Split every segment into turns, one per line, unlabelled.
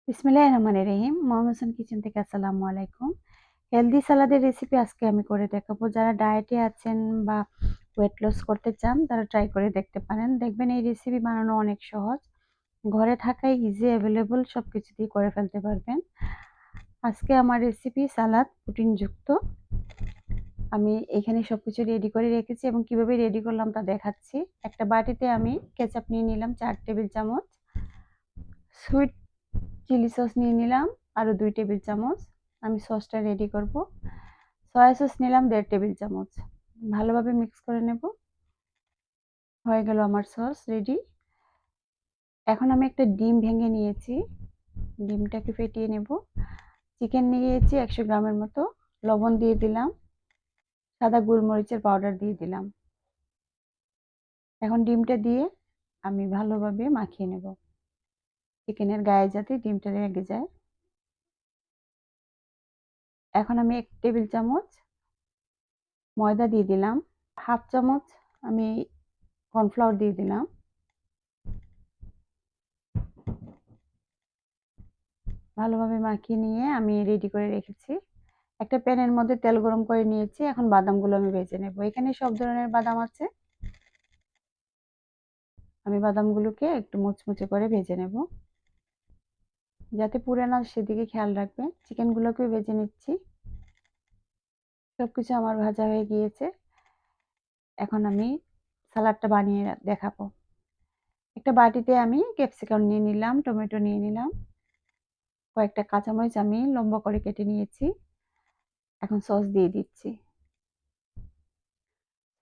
বিসমিল্লাহির রহমানির রহিম। মোহাম্মদ হোসেন কিচেন থেকে আসসালামু আলাইকুম। হেলদি সালাদের রেসিপি আজকে আমি করে দেখাবো। যারা ডায়েটে আছেন বা ওয়েট লস করতে চান তারা ট্রাই করে দেখতে পারেন। দেখবেন এই রেসিপি বানানো অনেক সহজ। ঘরে থাকাই ইজি অ্যাভেলেবল সবকিছু দিয়ে করে ফেলতে পারবেন। আজকে আমার রেসিপি সালাদ প্রোটিনযুক্ত। আমি এখানে সবকিছু রেডি করে রেখেছি এবং কিভাবে রেডি করলাম তা দেখাচ্ছি। একটা বাটিতে আমি কেচাপ নিয়ে নিলাম 4 টেবিল চামচ, সুইট চিলি সস নিয়ে নিলাম আরও 2 টেবিল চামচ। আমি সসটা রেডি করব। সয়া সস নিলাম 1.5 টেবিল চামচ। ভালোভাবে মিক্স করে নেব। হয়ে গেল আমার সস রেডি। এখন আমি একটা ডিম ভেঙে নিয়েছি, ডিমটাকে ফেটিয়ে নেব। চিকেন নিয়েছি 100 গ্রামের মতো, লবণ দিয়ে দিলাম, সাদা গোলমরিচের পাউডার দিয়ে দিলাম। এখন ডিমটা দিয়ে আমি ভালোভাবে মাখিয়ে নেব, চিকেনের গায়ে যাতে ডিমটা লেগে যায়। এখন আমি 1 টেবিল চামচ ময়দা দিয়ে দিলাম, হাফ চামচ আমি কর্নফ্লাওয়ার দিয়ে দিলাম। ভালোভাবে মাখিয়ে নিয়ে আমি রেডি করে রেখেছি। একটা প্যানের মধ্যে তেল গরম করে নিয়েছি। এখন বাদামগুলো আমি ভেজে নেব। এখানে সব ধরনের বাদাম আছে। আমি বাদামগুলোকে একটু মুচমুচে করে ভেজে নেব, যাতে পুড়ে না সেদিকে খেয়াল রাখবেন। চিকেনগুলোকেও ভেজে নিচ্ছি। সবকিছু আমার ভাজা হয়ে গিয়েছে। এখন আমি সালাডটা বানিয়ে দেখাবো। একটা বাটিতে আমি ক্যাপসিকাম নিয়ে নিলাম, টমেটো নিয়ে নিলাম, কয়েকটা কাঁচামরিচ আমি লম্বা করে কেটে নিয়েছি। এখন সস দিয়ে দিচ্ছি।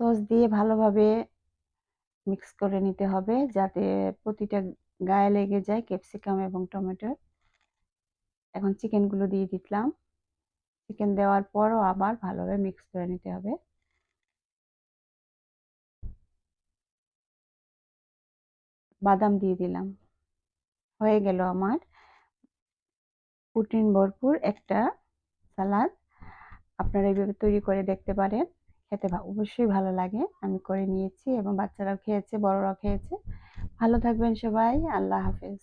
সস দিয়ে ভালোভাবে মিক্স করে নিতে হবে যাতে প্রতিটা গায়ে লেগে যায় ক্যাপসিকাম এবং টমেটো। এখন চিকেনগুলো দিয়ে দিলাম। চিকেন দেওয়ার পরও আবার ভালোভাবে মিক্স করে নিতে হবে। বাদাম দিয়ে দিলাম। হয়ে গেল আমার প্রোটিন ভরপুর একটা সালাদ। আপনারা এইভাবে তৈরি করে দেখতে পারেন। খেতে অবশ্যই ভালো লাগে। আমি করে নিয়েছি এবং বাচ্চারাও খেয়েছে, বড়রাও খেয়েছে। ভালো থাকবেন সবাই। আল্লাহ হাফেজ।